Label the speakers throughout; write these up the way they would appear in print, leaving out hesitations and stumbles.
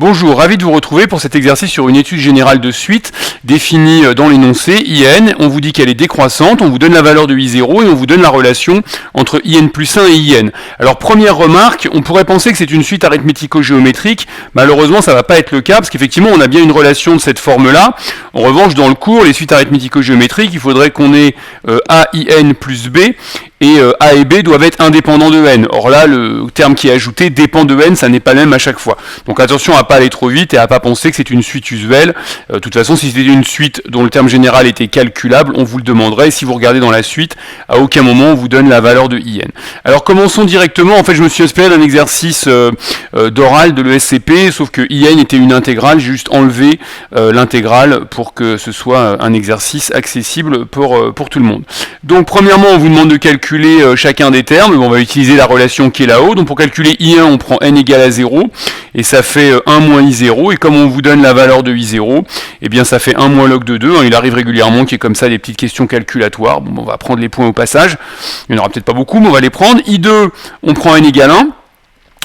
Speaker 1: Bonjour, ravi de vous retrouver pour cet exercice sur une étude générale de suite définie dans l'énoncé IN. On vous dit qu'elle est décroissante, on vous donne la valeur de I0 et on vous donne la relation entre IN plus 1 et IN. Alors première remarque, on pourrait penser que c'est une suite arithmético-géométrique. Malheureusement, ça ne va pas être le cas parce qu'effectivement, on a bien une relation de cette forme-là. En revanche, dans le cours, les suites arithmético-géométriques, il faudrait qu'on ait AIN plus B et A et B doivent être indépendants de n. Or là, le terme qui est ajouté dépend de n, ça n'est pas le même à chaque fois. Donc attention à ne pas aller trop vite et à ne pas penser que c'est une suite usuelle. De toute façon, si c'était une suite dont le terme général était calculable, on vous le demanderait. Si vous regardez dans la suite, à aucun moment on vous donne la valeur de IN. Alors commençons directement. En fait, je me suis inspiré d'un exercice d'oral de l'ESCP, sauf que IN était une intégrale. J'ai juste enlevé l'intégrale pour que ce soit un exercice accessible pour tout le monde. Donc premièrement, on vous demande de calculer chacun des termes. On va utiliser la relation qui est là-haut. Donc pour calculer I1, on prend n égale à 0 et ça fait 1 moins I0. Et comme on vous donne la valeur de I0, eh bien ça fait 1 moins log de 2. Il arrive régulièrement qu'il y ait comme ça des petites questions calculatoires. Bon, on va prendre les points au passage. Il n'y en aura peut-être pas beaucoup, mais on va les prendre. I2, on prend n égale 1.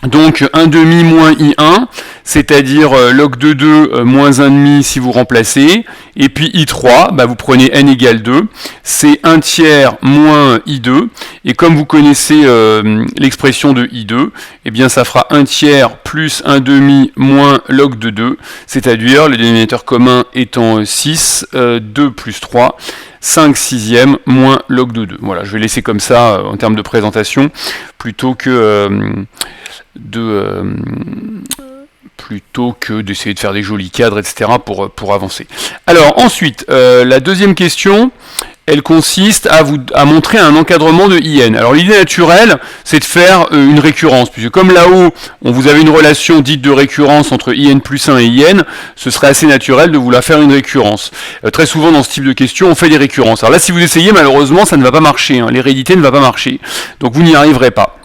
Speaker 1: Donc 1 demi moins I1, c'est-à-dire log de 2 moins 1 demi si vous remplacez, et puis I3, vous prenez n égale 2, c'est 1 tiers moins I2, et comme vous connaissez l'expression de I2, eh bien ça fera 1 tiers plus 1 demi moins log de 2, c'est-à-dire le dénominateur commun étant 6, 2 plus 3, 5 sixièmes moins log de 2. Voilà, je vais laisser comme ça en termes de présentation, plutôt que d'essayer de faire des jolis cadres, etc. pour avancer. Alors ensuite, la deuxième question, elle consiste à montrer un encadrement de IN. Alors l'idée naturelle, c'est de faire une récurrence, puisque comme là-haut, vous avez une relation dite de récurrence entre IN plus 1 et IN, ce serait assez naturel de vouloir faire une récurrence. Très souvent dans ce type de questions, on fait des récurrences. Alors là, si vous essayez, malheureusement, ça ne va pas marcher, l'hérédité ne va pas marcher, donc vous n'y arriverez pas.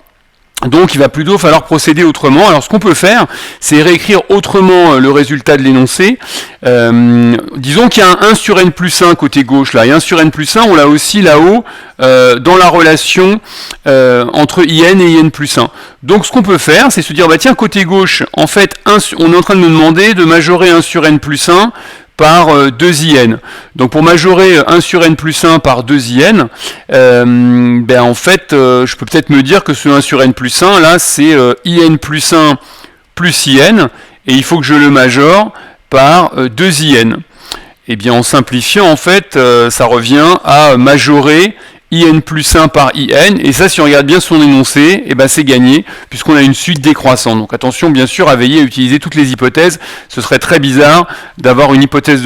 Speaker 1: Donc il va plutôt falloir procéder autrement. Alors ce qu'on peut faire, c'est réécrire autrement le résultat de l'énoncé. Disons qu'il y a un 1 sur n plus 1 côté gauche là, et 1 sur n plus 1, on l'a aussi là-haut dans la relation entre IN et IN plus 1. Donc ce qu'on peut faire, c'est se dire, tiens, côté gauche, en fait, on est en train de nous demander de majorer 1 sur n plus 1 par 2IN. Donc pour majorer 1 sur n plus 1 par 2IN, en fait, je peux peut-être me dire que ce 1 sur n plus 1, là, c'est IN plus 1 plus IN, et il faut que je le majore par 2IN. Et bien en simplifiant, en fait, ça revient à majorer IN plus 1 par IN, et ça, si on regarde bien son énoncé, c'est gagné, puisqu'on a une suite décroissante. Donc attention, bien sûr, à veiller à utiliser toutes les hypothèses. Ce serait très bizarre d'avoir une hypothèse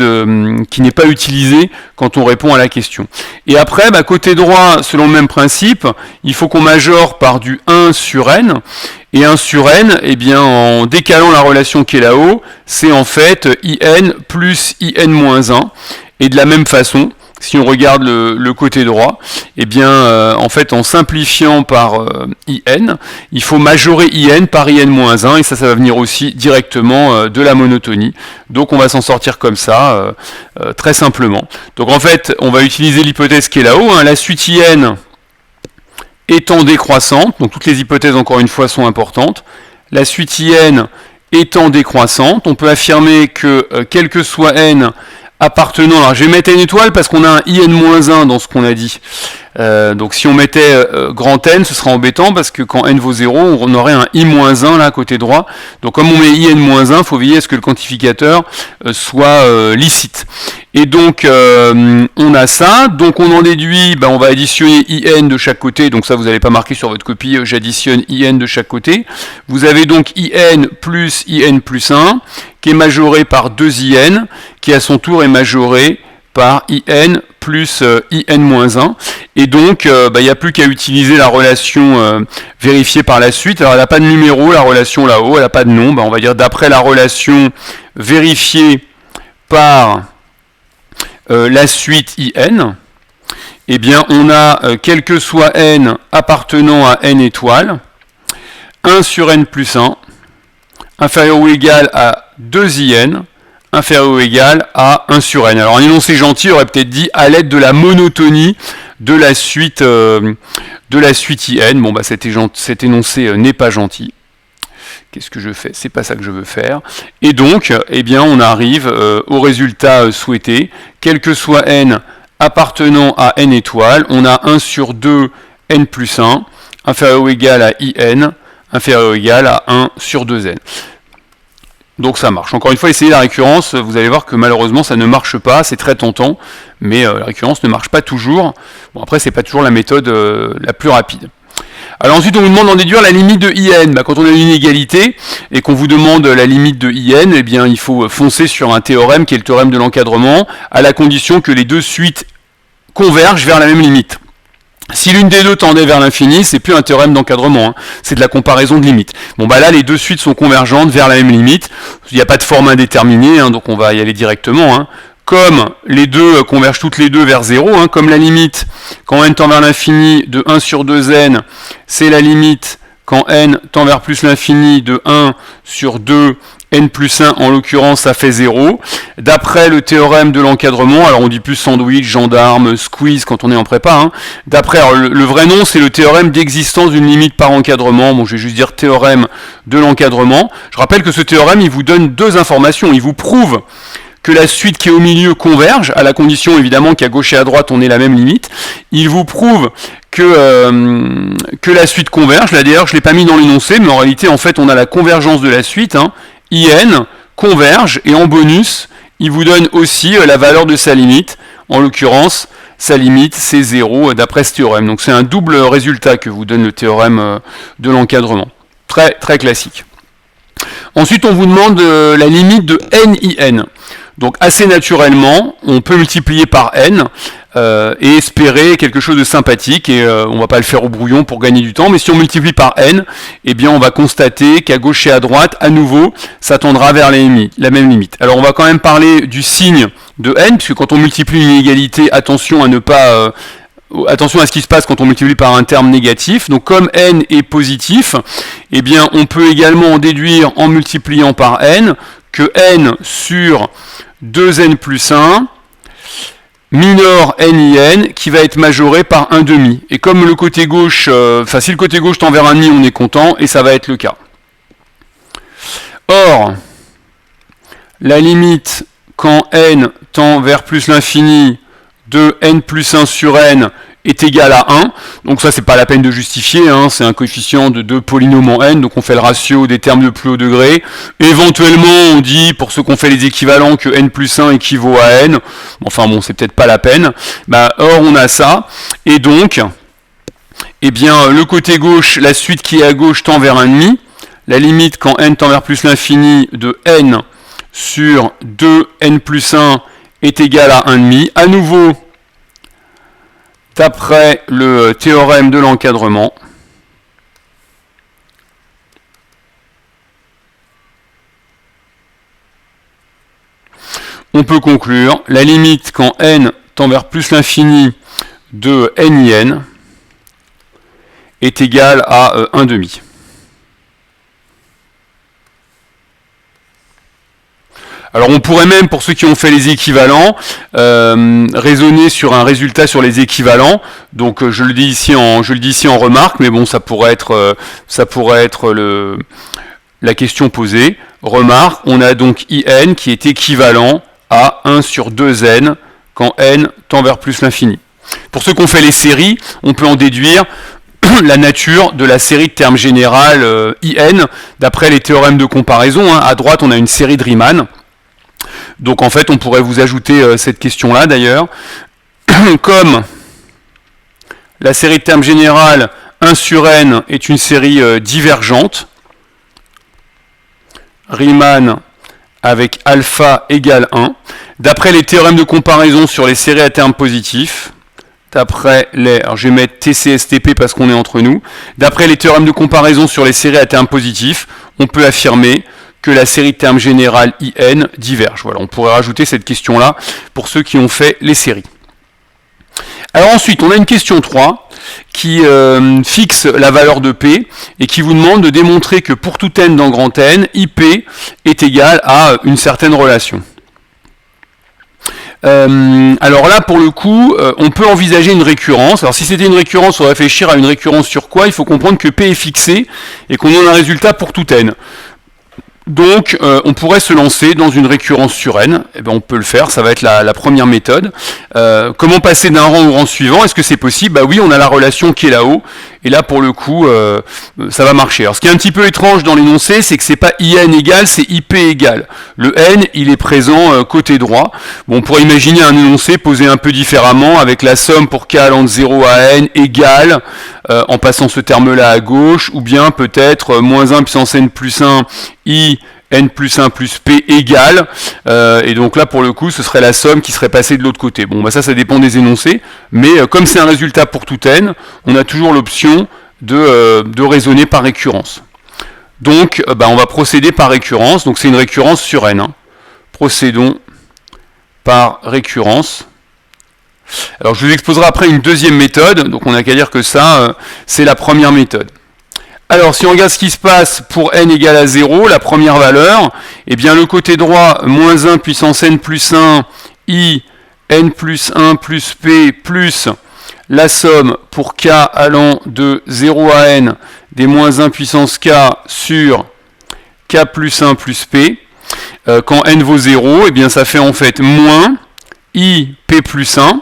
Speaker 1: qui n'est pas utilisée quand on répond à la question. Et après, côté droit, selon le même principe, il faut qu'on majore par du 1 sur n, et 1 sur n, en décalant la relation qui est là-haut, c'est en fait IN plus IN moins 1, et de la même façon, si on regarde le côté droit, en fait, en simplifiant par IN, il faut majorer IN par IN-1, et ça va venir aussi directement de la monotonie. Donc on va s'en sortir comme ça, très simplement. Donc en fait, on va utiliser l'hypothèse qui est là-haut, la suite IN étant décroissante, donc toutes les hypothèses, encore une fois, sont importantes. La suite IN étant décroissante, on peut affirmer que, quel que soit n, appartenant, alors je vais mettre n étoile parce qu'on a un IN-1 dans ce qu'on a dit. Donc si on mettait grand N, ce serait embêtant parce que quand n vaut 0, on aurait un I-1 là à côté droit. Donc comme on met IN-1, il faut veiller à ce que le quantificateur soit licite. Et donc on a ça, donc on en déduit, on va additionner IN de chaque côté, donc ça vous n'allez pas marquer sur votre copie, j'additionne IN de chaque côté. Vous avez donc IN plus 1, qui est majoré par 2IN, qui à son tour est majoré par IN plus IN-1. Et donc, il n'y a plus qu'à utiliser la relation vérifiée par la suite. Alors, elle n'a pas de numéro, la relation là-haut, elle n'a pas de nom. On va dire d'après la relation vérifiée par la suite IN, on a, quel que soit n appartenant à n étoiles, 1 sur n plus 1, inférieur ou égal à 2IN, inférieur ou égal à 1 sur n. Alors un énoncé gentil aurait peut-être dit à l'aide de la monotonie de la suite IN. Cet énoncé n'est pas gentil. Qu'est-ce que je fais? C'est pas ça que je veux faire. Et donc, eh bien, on arrive au résultat souhaité. Quel que soit n appartenant à n étoiles, on a 1 sur 2 n plus 1, inférieur ou égal à in, inférieur ou égal à 1 sur 2n. Donc ça marche. Encore une fois, essayez la récurrence, vous allez voir que malheureusement ça ne marche pas, c'est très tentant, mais la récurrence ne marche pas toujours. Bon, après, c'est pas toujours la méthode la plus rapide. Alors ensuite, on vous demande d'en déduire la limite de IN. Quand on a une inégalité et qu'on vous demande la limite de IN, eh bien, il faut foncer sur un théorème qui est le théorème de l'encadrement, à la condition que les deux suites convergent vers la même limite. Si l'une des deux tendait vers l'infini, c'est plus un théorème d'encadrement, hein, c'est de la comparaison de limites. Bon bah là, les deux suites sont convergentes vers la même limite. Il n'y a pas de forme indéterminée, hein, donc on va y aller directement. Hein. Comme les deux convergent toutes les deux vers 0, hein, comme la limite quand n tend vers l'infini de 1 sur 2n, c'est la limite quand n tend vers plus l'infini de 1 sur 2 n plus 1, en l'occurrence, ça fait 0. D'après le théorème de l'encadrement, alors on dit plus sandwich, gendarme, squeeze quand on est en prépa, hein. D'après, le vrai nom, c'est le théorème d'existence d'une limite par encadrement. Bon, je vais juste dire théorème de l'encadrement. Je rappelle que ce théorème, il vous donne deux informations. Il vous prouve que la suite qui est au milieu converge, à la condition évidemment qu'à gauche et à droite on ait la même limite. Il vous prouve que la suite converge. Là d'ailleurs je ne l'ai pas mis dans l'énoncé, mais en réalité en fait on a la convergence de la suite. Hein. IN converge, et en bonus, il vous donne aussi la valeur de sa limite. En l'occurrence, sa limite c'est 0 d'après ce théorème. Donc c'est un double résultat que vous donne le théorème de l'encadrement. Très, très classique. Ensuite on vous demande la limite de NIN. Donc assez naturellement, on peut multiplier par n et espérer quelque chose de sympathique, et on va pas le faire au brouillon pour gagner du temps, mais si on multiplie par n, eh bien on va constater qu'à gauche et à droite, à nouveau, ça tendra vers la même limite. Alors on va quand même parler du signe de n, puisque quand on multiplie une inégalité, attention à ne pas... attention à ce qui se passe quand on multiplie par un terme négatif. Donc comme n est positif, eh bien on peut également en déduire en multipliant par n que n sur 2n plus 1 minore NIN qui va être majoré par 1,5. Et comme le côté gauche, si le côté gauche tend vers 1,5, on est content, et ça va être le cas. Or, la limite quand n tend vers plus l'infini de n plus 1 sur n est égal à 1, donc ça c'est pas la peine de justifier, hein, c'est un coefficient de 2 polynômes en n, donc on fait le ratio des termes de plus haut degré. Éventuellement on dit, pour ceux qui ont fait les équivalents, que n plus 1 équivaut à n, enfin bon c'est peut-être pas la peine, or on a ça, et donc, eh bien le côté gauche, la suite qui est à gauche tend vers 1,5, la limite quand n tend vers plus l'infini de n sur 2n plus 1 est égal à 1,5, à nouveau, d'après le théorème de l'encadrement, on peut conclure la limite quand n tend vers plus l'infini de NIN est égale à 1,5. Alors on pourrait même, pour ceux qui ont fait les équivalents, raisonner sur un résultat sur les équivalents. Donc je le dis ici en remarque, mais bon, ça pourrait être la question posée. Remarque, on a donc IN qui est équivalent à 1 sur 2n quand n tend vers plus l'infini. Pour ceux qui ont fait les séries, on peut en déduire la nature de la série de termes générales IN d'après les théorèmes de comparaison. Hein. À droite, on a une série de Riemann. Donc en fait, on pourrait vous ajouter cette question-là d'ailleurs. Comme la série de termes générales 1 sur n est une série divergente, Riemann avec alpha égale 1, d'après les théorèmes de comparaison sur les séries à termes positifs, alors je vais mettre TCSTP parce qu'on est entre nous, d'après les théorèmes de comparaison sur les séries à termes positifs, on peut affirmer que la série de termes générale IN diverge. Voilà, on pourrait rajouter cette question-là pour ceux qui ont fait les séries. Alors ensuite, on a une question 3 qui fixe la valeur de P et qui vous demande de démontrer que pour tout n dans grand N, IP est égal à une certaine relation. Alors là, pour le coup, on peut envisager une récurrence. Alors si c'était une récurrence, on va réfléchir à une récurrence sur quoi? Il faut comprendre que P est fixé et qu'on a un résultat pour tout n. Donc, on pourrait se lancer dans une récurrence sur n. Eh bien, on peut le faire, ça va être la première méthode. Comment passer d'un rang au rang suivant? Est-ce que c'est possible? Bah oui, on a la relation qui est là-haut, et là, pour le coup, ça va marcher. Alors, ce qui est un petit peu étrange dans l'énoncé, c'est que c'est pas IN égal, c'est IP égal. Le N, il est présent côté droit. Bon, on pourrait imaginer un énoncé posé un peu différemment, avec la somme pour k allant de 0 à n égale, en passant ce terme-là à gauche, ou bien peut-être moins 1 puissance n plus 1 i n plus 1 plus p égale, et donc là pour le coup ce serait la somme qui serait passée de l'autre côté. Bon bah ça dépend des énoncés, mais comme c'est un résultat pour tout n, on a toujours l'option de raisonner par récurrence. Donc on va procéder par récurrence, donc c'est une récurrence sur n. Procédons par récurrence. Alors je vous exposerai après une deuxième méthode, donc on n'a qu'à dire que ça, c'est la première méthode. Alors, si on regarde ce qui se passe pour n égale à 0, la première valeur, eh bien le côté droit, moins 1 puissance n plus 1, i, n plus 1 plus p, plus la somme pour k allant de 0 à n des moins 1 puissance k sur k plus 1 plus p. Quand n vaut 0, eh bien ça fait en fait moins i, p plus 1.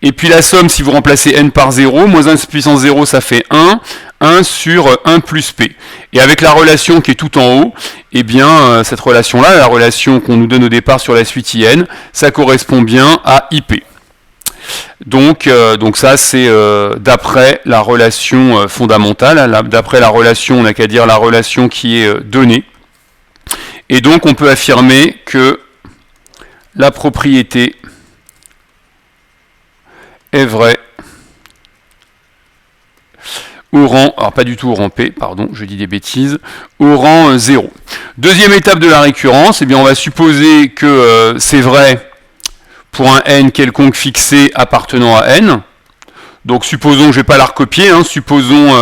Speaker 1: Et puis la somme, si vous remplacez n par 0, moins 1 puissance 0, ça fait 1. 1 sur 1 plus p. Et avec la relation qui est tout en haut, eh bien, cette relation-là, la relation qu'on nous donne au départ sur la suite IN, ça correspond bien à IP. Donc ça, c'est d'après la relation fondamentale. D'après la relation, on n'a qu'à dire la relation qui est donnée. Et donc, on peut affirmer que la propriété est vraie au rang, alors pas du tout au rang P, pardon, je dis des bêtises, au rang 0. Deuxième étape de la récurrence, eh bien on va supposer que c'est vrai pour un n quelconque fixé appartenant à n. Donc supposons, je ne vais pas la recopier, supposons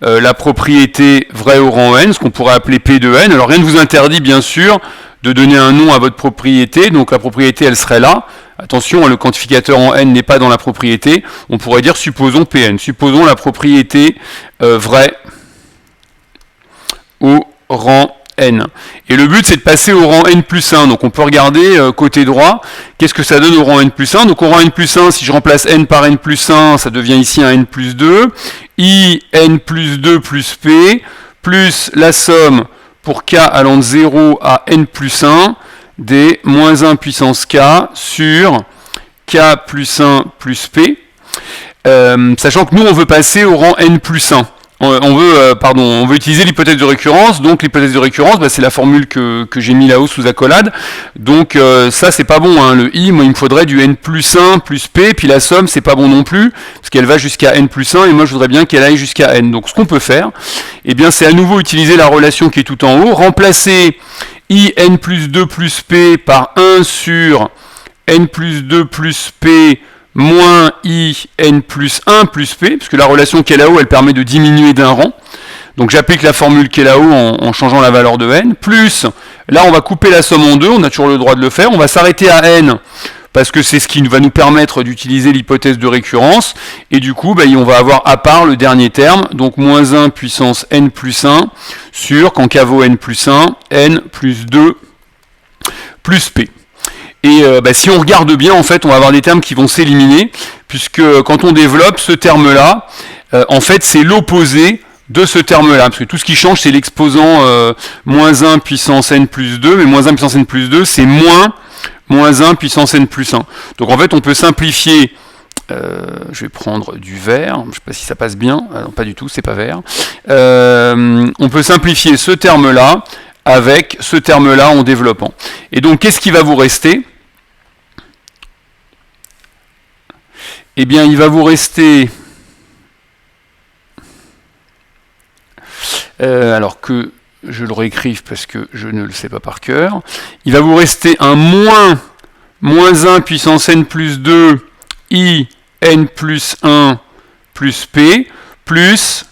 Speaker 1: la propriété vraie au rang n, ce qu'on pourrait appeler P de n. Alors rien ne vous interdit bien sûr de donner un nom à votre propriété, donc la propriété elle serait là. Attention, le quantificateur en n n'est pas dans la propriété. On pourrait dire supposons Pn. Supposons la propriété vraie au rang n. Et le but c'est de passer au rang n plus 1. Donc on peut regarder côté droit, qu'est-ce que ça donne au rang n plus 1. Donc au rang n plus 1, si je remplace n par n plus 1, ça devient ici un n plus 2. I n plus 2 plus p, plus la somme pour k allant de 0 à n plus 1, des moins 1 puissance k sur k plus 1 plus p, sachant que nous on veut passer au rang n plus 1. On veut utiliser l'hypothèse de récurrence. Donc l'hypothèse de récurrence, c'est la formule que j'ai mis là-haut sous accolade. Donc ça c'est pas bon, le i, moi il me faudrait du n plus 1 plus p, puis la somme c'est pas bon non plus, parce qu'elle va jusqu'à n plus 1, et moi je voudrais bien qu'elle aille jusqu'à n. Donc ce qu'on peut faire, eh bien c'est à nouveau utiliser la relation qui est tout en haut, remplacer i n plus 2 plus p par 1 sur n plus 2 plus p moins i n plus 1 plus p, parce que la relation qui est là-haut, elle permet de diminuer d'un rang. Donc j'applique la formule qui est là-haut en changeant la valeur de n, plus, là on va couper la somme en deux, on a toujours le droit de le faire, on va s'arrêter à n, parce que c'est ce qui va nous permettre d'utiliser l'hypothèse de récurrence, et du coup, on va avoir à part le dernier terme, donc moins 1 puissance n plus 1, sur, quand k vaut n plus 1, n plus 2 plus p. Et si on regarde bien, en fait, on va avoir des termes qui vont s'éliminer, puisque quand on développe ce terme-là, en fait, c'est l'opposé de ce terme-là, parce que tout ce qui change, c'est l'exposant moins 1 puissance n plus 2, mais moins 1 puissance n plus 2, c'est moins 1 puissance n plus 1. Donc en fait, on peut simplifier, je vais prendre du vert, je ne sais pas si ça passe bien, non, pas du tout, c'est pas vert. On peut simplifier ce terme-là avec ce terme-là en développant. Et donc, qu'est-ce qui va vous rester ? Eh bien, il va vous rester, alors que je le réécrive parce que je ne le sais pas par cœur, il va vous rester un moins 1 puissance n plus 2 i n plus 1 plus p, plus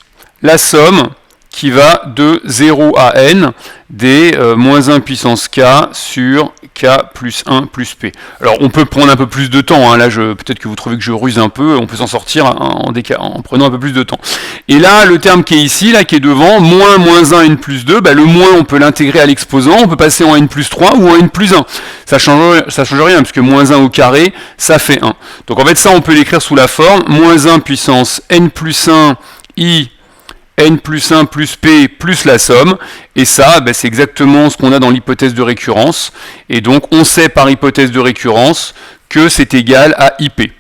Speaker 1: la somme qui va de 0 à n des moins 1 puissance k sur k plus 1 plus p. Alors on peut prendre un peu plus de temps, hein. Là peut-être que vous trouvez que je ruse un peu, on peut s'en sortir en prenant un peu plus de temps. Et là, le terme qui est ici, là, qui est devant, moins 1 n plus 2, bah, le moins on peut l'intégrer à l'exposant, on peut passer en n plus 3 ou en n plus 1. Ça change rien, puisque moins 1 au carré, ça fait 1. Donc en fait ça on peut l'écrire sous la forme, moins 1 puissance n plus 1 i n plus 1 plus p plus la somme, et ça, c'est exactement ce qu'on a dans l'hypothèse de récurrence, et donc on sait par hypothèse de récurrence que c'est égal à ip.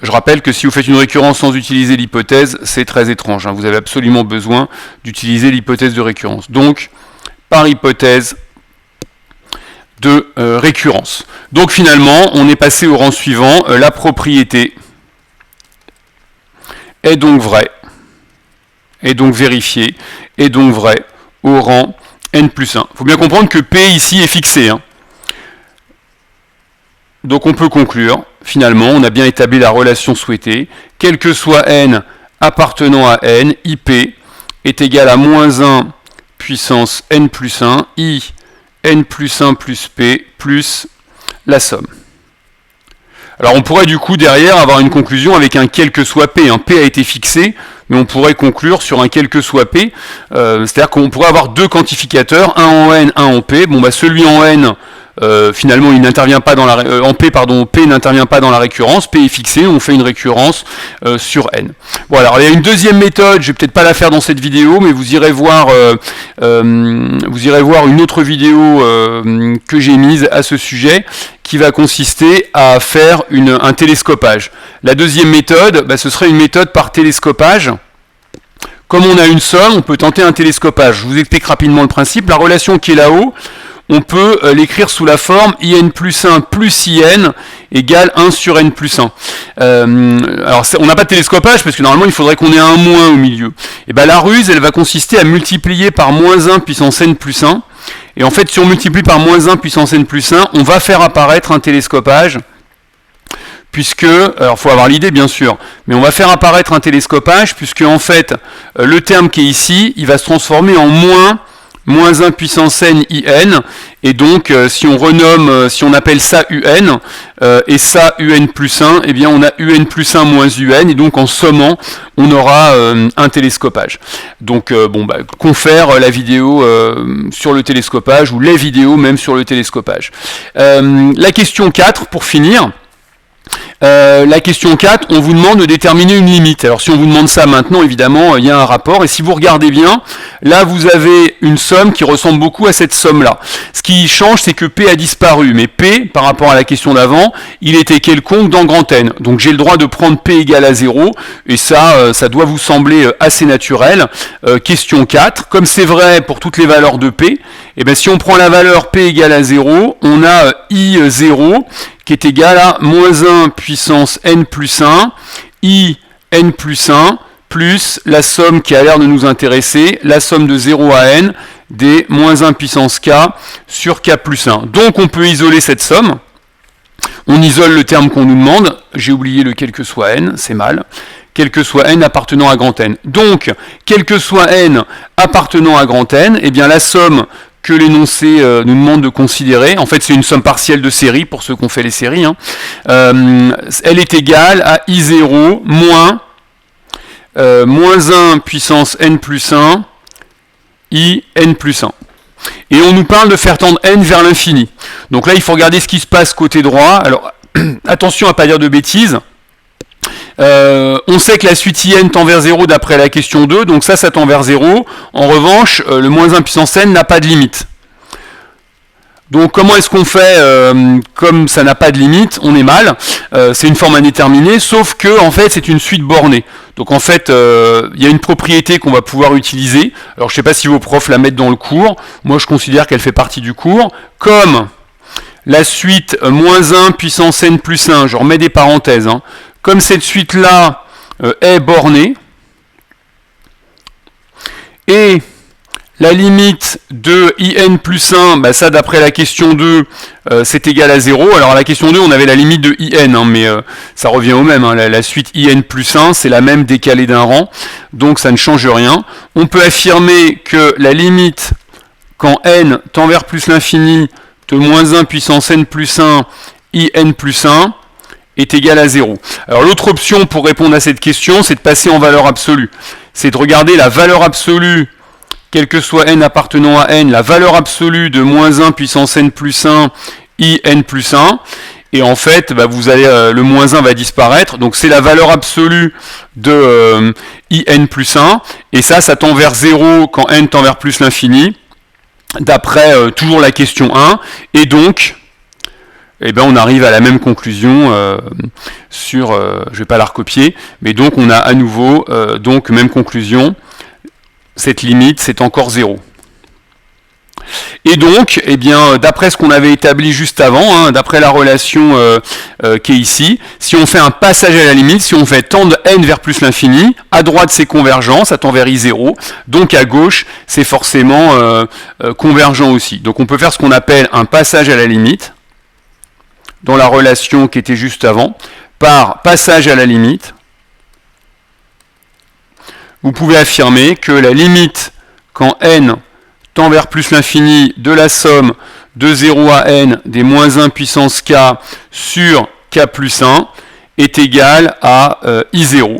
Speaker 1: Je rappelle que si vous faites une récurrence sans utiliser l'hypothèse, c'est très étrange, hein. Vous avez absolument besoin d'utiliser l'hypothèse de récurrence. Donc, par hypothèse de récurrence. Donc finalement, on est passé au rang suivant, la propriété est donc vraie, est donc vérifié, est donc vrai au rang n plus 1. Il faut bien comprendre que P ici est fixé, hein. Donc on peut conclure, finalement, on a bien établi la relation souhaitée, quel que soit n appartenant à n, IP est égal à moins 1 puissance n plus 1, i n plus 1 plus p plus la somme. Alors on pourrait du coup derrière avoir une conclusion avec un quel que soit p. P a été fixé, mais on pourrait conclure sur un quel que soit p. C'est-à-dire qu'on pourrait avoir deux quantificateurs, un en n, un en p. Celui en n, finalement, il n'intervient pas dans la en p, pardon, p n'intervient pas dans la récurrence. P est fixé, on fait une récurrence sur n. Bon, alors il y a une deuxième méthode. Je vais peut-être pas la faire dans cette vidéo, mais vous irez voir une autre vidéo que j'ai mise à ce sujet, qui va consister à faire un télescopage. La deuxième méthode, ce serait une méthode par télescopage. Comme on a une somme, on peut tenter un télescopage. Je vous explique rapidement le principe. La relation qui est là-haut, on peut l'écrire sous la forme in plus 1 plus in égale 1 sur n plus 1. Alors on n'a pas de télescopage parce que normalement il faudrait qu'on ait un moins au milieu. Et la ruse, elle va consister à multiplier par moins 1 puissance n plus 1. Et en fait, si on multiplie par moins 1 puissance n plus 1, on va faire apparaître un télescopage, puisque, alors il faut avoir l'idée bien sûr, mais on va faire apparaître un télescopage, puisque en fait, le terme qui est ici, il va se transformer en moins 1 puissance n in, et donc si on renomme, si on appelle ça un, et ça un plus 1, eh bien on a un plus 1 moins un, et donc en sommant, on aura un télescopage. Donc confère la vidéo sur le télescopage, ou les vidéos même sur le télescopage. La question 4, pour finir. La question 4, on vous demande de déterminer une limite. Alors si on vous demande ça maintenant, évidemment, il y a un rapport. Et si vous regardez bien, là vous avez une somme qui ressemble beaucoup à cette somme-là. Ce qui change, c'est que P a disparu. Mais P, par rapport à la question d'avant, il était quelconque dans grand N. Donc j'ai le droit de prendre P égale à 0. Et ça doit vous sembler assez naturel. Question 4, comme c'est vrai pour toutes les valeurs de P, et bien si on prend la valeur P égale à 0, on a I0 qui est égal à moins 1 puissance n plus 1, i n plus 1, plus la somme qui a l'air de nous intéresser, la somme de 0 à n des moins 1 puissance k sur k plus 1. Donc on peut isoler cette somme. On isole le terme qu'on nous demande. J'ai oublié le quel que soit n, c'est mal. Quel que soit n appartenant à grand N. Donc, quel que soit n appartenant à grand N, eh bien la somme que l'énoncé nous demande de considérer, en fait c'est une somme partielle de série pour ceux qui ont fait les séries, elle est égale à I0 moins 1 puissance n plus 1 i n plus 1. Et on nous parle de faire tendre n vers l'infini. Donc là il faut regarder ce qui se passe côté droit. Alors attention à ne pas dire de bêtises. On sait que la suite in tend vers 0 d'après la question 2, donc ça tend vers 0. En revanche, le moins 1 puissance n n'a pas de limite. Donc comment est-ce qu'on fait comme ça n'a pas de limite, on est mal. C'est une forme indéterminée, sauf que en fait c'est une suite bornée. Donc en fait, il y a une propriété qu'on va pouvoir utiliser. Alors je ne sais pas si vos profs la mettent dans le cours. Moi je considère qu'elle fait partie du cours. Comme la suite moins 1 puissance n plus 1, je remets des parenthèses, comme cette suite-là est bornée, et La limite de in plus 1, bah ça d'après la question 2, c'est égal à 0. Alors à la question 2, on avait la limite de in, hein, mais ça revient au même. Hein. La suite in plus 1, c'est la même décalée d'un rang, donc ça ne change rien. On peut affirmer que la limite, quand n tend vers plus l'infini, de moins 1 puissance n plus 1, in plus 1, est égal à 0. Alors l'autre option pour répondre à cette question, c'est de passer en valeur absolue. C'est de regarder la valeur absolue, quel que soit n appartenant à n, la valeur absolue de moins 1 puissance n plus 1, in plus 1. Et en fait, bah, vous allez, le moins 1 va disparaître. Donc c'est la valeur absolue de in plus 1. Et ça tend vers 0 quand n tend vers plus l'infini, d'après toujours la question 1. Et donc, eh ben, on arrive à la même conclusion sur, je ne vais pas la recopier, mais donc on a à nouveau, donc même conclusion, cette limite c'est encore 0. Et donc, eh bien, d'après ce qu'on avait établi juste avant, hein, d'après la relation qui est ici, si on fait un passage à la limite, si on fait tendre n vers plus l'infini, à droite c'est convergent, ça tend vers i0, donc à gauche c'est forcément convergent aussi. Donc on peut faire ce qu'on appelle un passage à la limite, dans la relation qui était juste avant, par passage à la limite, vous pouvez affirmer que la limite, quand n tend vers plus l'infini, de la somme de 0 à n des moins 1 puissance k sur k plus 1 est égale à i0.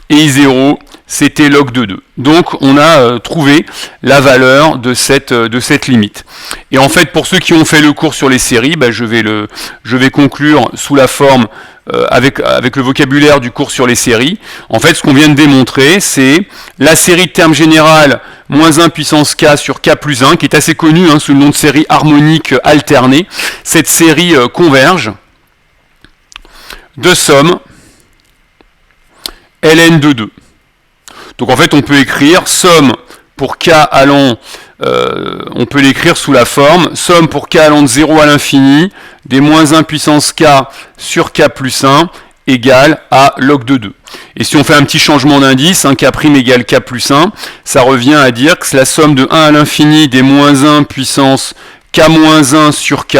Speaker 1: Et i0, c'était log de 2. Donc on a trouvé la valeur de cette limite. Et en fait, pour ceux qui ont fait le cours sur les séries, bah, je vais conclure sous la forme avec le vocabulaire du cours sur les séries. En fait, ce qu'on vient de démontrer, c'est la série de termes générales moins 1 puissance k sur k plus 1, qui est assez connue hein, sous le nom de série harmonique alternée. Cette série converge de somme ln de 2. Donc en fait, on peut écrire somme pour k allant, on peut l'écrire sous la forme somme pour k allant de 0 à l'infini des moins 1 puissance k sur k plus 1 égale à log de 2. Et si on fait un petit changement d'indice, hein, k' égale k plus 1, ça revient à dire que c'est la somme de 1 à l'infini des moins 1 puissance k-1 sur k.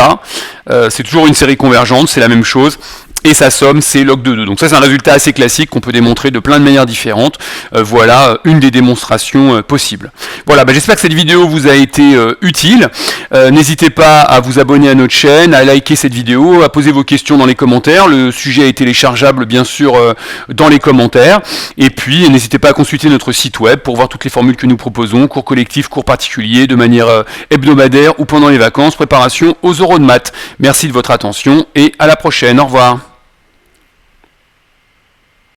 Speaker 1: C'est toujours une série convergente, c'est la même chose. Et sa somme, c'est log de 2. Donc ça, c'est un résultat assez classique qu'on peut démontrer de plein de manières différentes. Voilà une des démonstrations possibles. Voilà, j'espère que cette vidéo vous a été utile. N'hésitez pas à vous abonner à notre chaîne, à liker cette vidéo, à poser vos questions dans les commentaires. Le sujet est téléchargeable, bien sûr, dans les commentaires. Et puis, n'hésitez pas à consulter notre site web pour voir toutes les formules que nous proposons, cours collectifs, cours particuliers, de manière hebdomadaire ou pendant les vacances, préparation aux oraux de maths. Merci de votre attention et à la prochaine. Au revoir.